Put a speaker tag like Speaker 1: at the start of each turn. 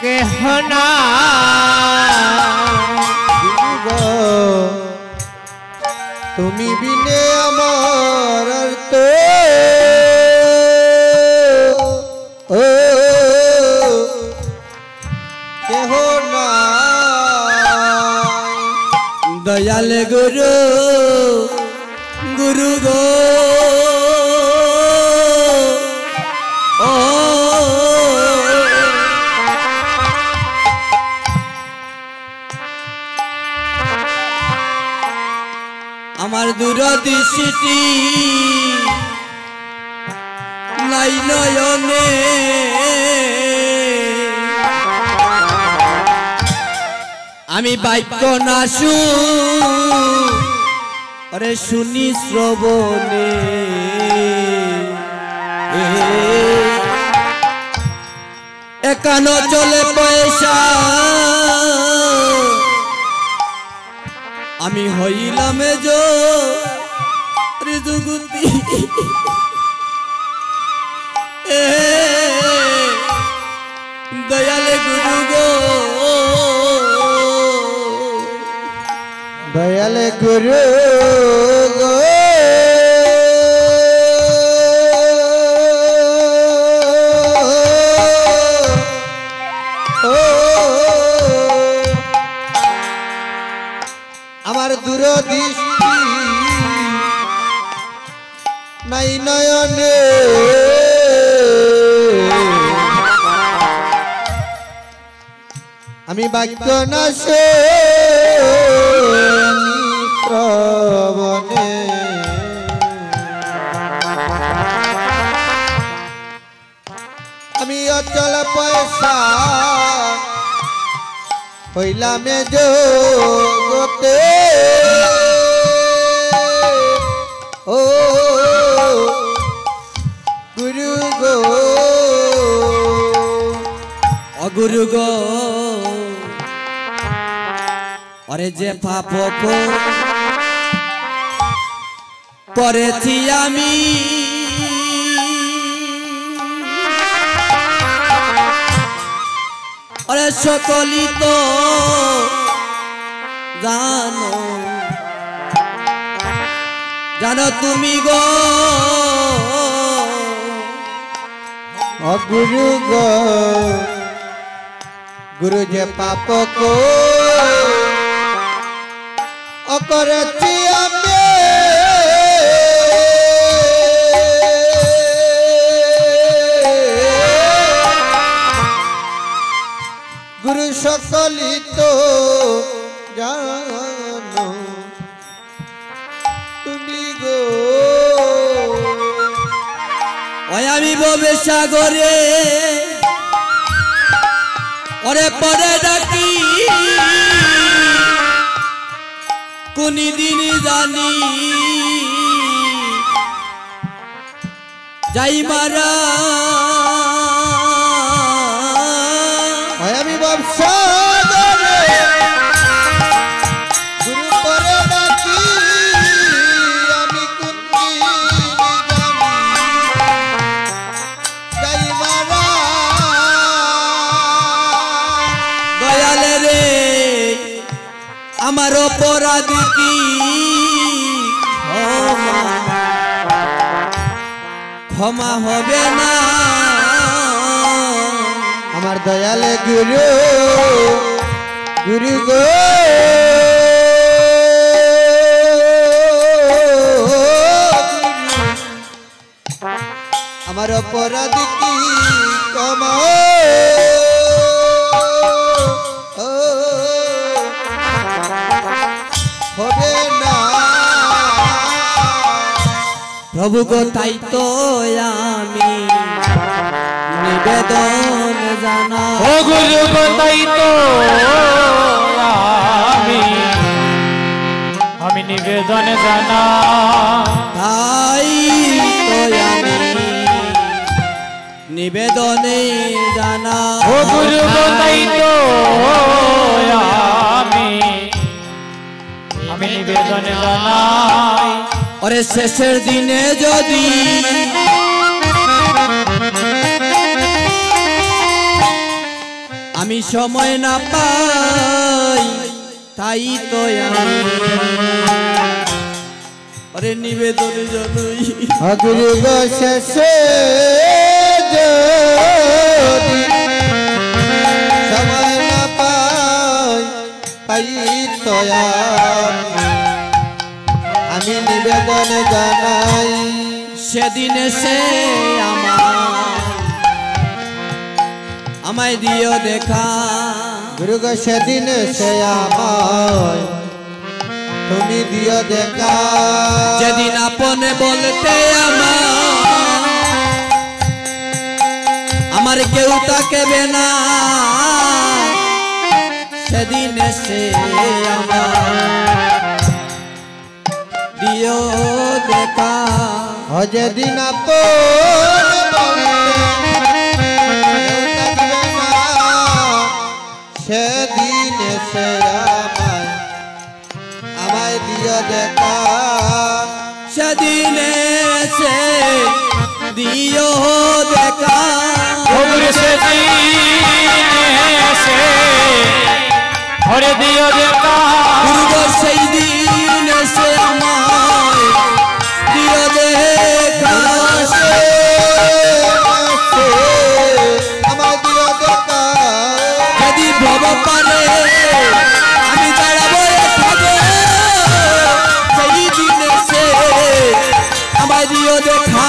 Speaker 1: কেহনা
Speaker 2: তুমি বিনে আমার তো কেহ নাই।
Speaker 3: দয়াল গুরু গুরু গো আমার দূরদৃষ্টি নাই নয়নে আমি বাক্য না আরে শুনি শ্রবণে একানো চলে পয়সা আমি হইলাম যুগতি দয়ালে গুরু গো
Speaker 2: দয়ালে গুরু গো আমার দূরদৃষ্টি নাই নয়নে আমি বাক্য না শ্রবণে আমি অচল পয়সা হইলাম জগতে ও গুরু গো
Speaker 3: অগুরু গো অরে যে পাপ করেছি আমি অরে সকলি তো জানো জানো তুমি গো
Speaker 2: গুরু গো গুরু যে পাপ কো করেছি আমি গুরু সকলি তো জানো তুমি গো
Speaker 3: ওই আমি ববে সাগরে ওরে পরে ডাকি কোন দিন জানি যাই মারা
Speaker 2: আমি ব্যবসা গুরু পরে ডাকি আমি কোন যাই মারা
Speaker 3: দয়ালে রে আমার অপরাধ কি ক্ষমা হবে না
Speaker 2: আমার দয়ালে গুরু গুরু গো আমার অপরাধ কি ক্ষমা হবে না
Speaker 3: প্রভু গো তাই তো আমি নিবেদন জানা
Speaker 1: ও গুরু গো তাই তো আমি নিবেদন জানা
Speaker 3: তাই তো আমি নিবেদনে জানা
Speaker 1: ও গুরু গো তাই তো আমি নিবেদন জানা
Speaker 3: ওরে শেষের দিনে যদি আমি সময় না পাই তাই তো আমি আরে নিবেদন জানাই
Speaker 2: গুরু গো শেষে যদি সময় না পাই তো আমি নিবেদন জানাই
Speaker 3: সেদিন সে আমায় দিও দেখা
Speaker 2: গুরু গো সেদিন সে আমায় তুমি দিও দেখা
Speaker 3: যেদিন আপনে বলতে আমার কেউ তাকেবে না সেদিন সে দিও দেখা
Speaker 2: যেদিন আপন সেদিন সে আমায় দিও দেখা
Speaker 3: সেদিন সে দিও দেখা
Speaker 1: ঘরে দিও দেখা
Speaker 3: গুরু সেই দিন সে আমায় দিও দেখা
Speaker 2: আমায় দিও দেখা
Speaker 3: যদি ভব পারে আমি দাঁড়াবো থাকবো সেই দিন সে আমায় দিও দেখা